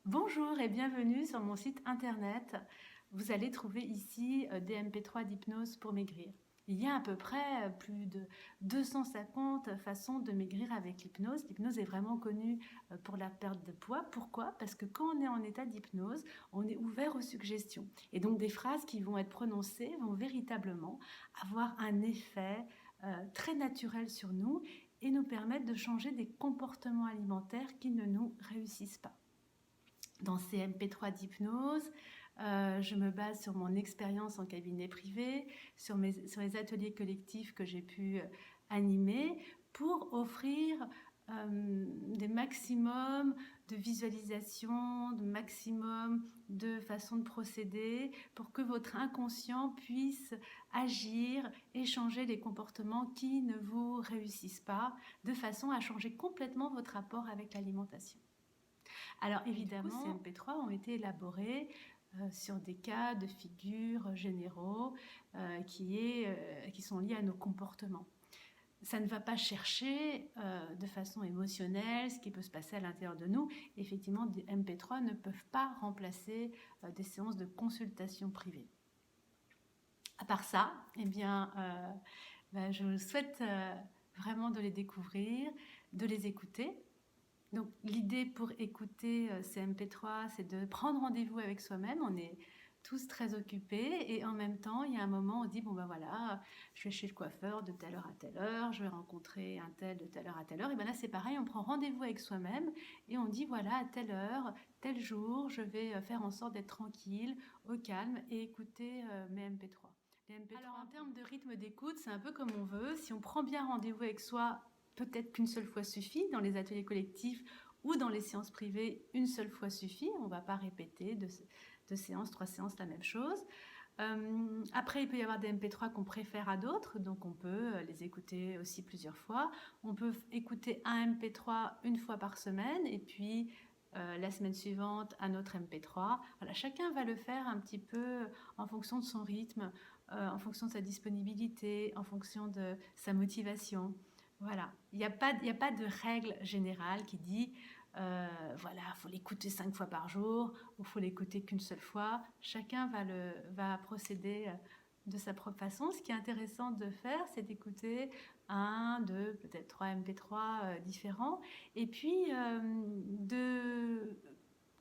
Bonjour et bienvenue sur mon site internet. Vous allez trouver ici des MP3 d'hypnose pour maigrir. Il y a à peu près plus de 250 façons de maigrir avec l'hypnose. L'hypnose est vraiment connue pour la perte de poids. Pourquoi? Parce que quand on est en état d'hypnose, on est ouvert aux suggestions. Et donc des phrases qui vont être prononcées vont véritablement avoir un effet très naturel sur nous et nous permettre de changer des comportements alimentaires qui ne nous réussissent pas. Dans ces MP3 d'hypnose, je me base sur mon expérience en cabinet privé, sur les ateliers collectifs que j'ai pu animer pour offrir des maximums de visualisation, de maximum de façons de procéder pour que votre inconscient puisse agir et changer les comportements qui ne vous réussissent pas, de façon à changer complètement votre rapport avec l'alimentation. Alors évidemment, ces MP3 ont été élaborés sur des cas de figure généraux qui sont liés à nos comportements. Ça ne va pas chercher de façon émotionnelle ce qui peut se passer à l'intérieur de nous. Effectivement, des MP3 ne peuvent pas remplacer des séances de consultation privée. À part ça, eh bien, je vous souhaite vraiment de les découvrir, de les écouter. Donc l'idée pour écouter ces MP3, c'est de prendre rendez-vous avec soi-même. On est tous très occupés et en même temps, il y a un moment où on dit, bon ben voilà, je vais chez le coiffeur de telle heure à telle heure, je vais rencontrer un tel de telle heure à telle heure. Et bien là, c'est pareil, on prend rendez-vous avec soi-même et on dit, voilà, à telle heure, tel jour, je vais faire en sorte d'être tranquille, au calme et écouter mes MP3. Les MP3. Alors en termes de rythme d'écoute, c'est un peu comme on veut. Si on prend bien rendez-vous avec soi, peut-être qu'une seule fois suffit. Dans les ateliers collectifs ou dans les séances privées, une seule fois suffit. On ne va pas répéter deux séances, 3 séances la même chose. Après, il peut y avoir des MP3 qu'on préfère à d'autres, donc on peut les écouter aussi plusieurs fois. On peut écouter un MP3 une fois par semaine et puis la semaine suivante un autre MP3. Voilà, chacun va le faire un petit peu en fonction de son rythme, en fonction de sa disponibilité, en fonction de sa motivation. Voilà, il n'y a pas de règle générale qui dit voilà, il faut l'écouter 5 fois par jour ou il faut l'écouter qu'une seule fois. Chacun va procéder de sa propre façon. Ce qui est intéressant de faire, c'est d'écouter un, deux, peut-être 3 MP3 différents. Et puis,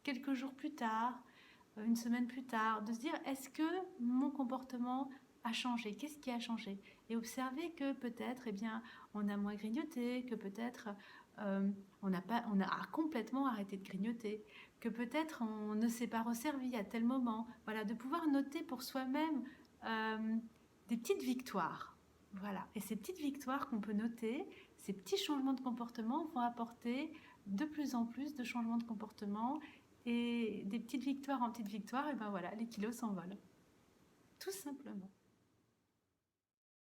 quelques jours plus tard, une semaine plus tard, de se dire, est-ce que mon comportement a changé? Qu'est-ce qui a changé? Et observer que peut-être, eh bien, on a moins grignoté, que peut-être on a complètement arrêté de grignoter, que peut-être on ne s'est pas resservi à tel moment. Voilà, de pouvoir noter pour soi-même des petites victoires. Voilà, et ces petites victoires qu'on peut noter, ces petits changements de comportement vont apporter de plus en plus de changements de comportement et des petites victoires en petites victoires, et ben voilà, les kilos s'envolent. Tout simplement.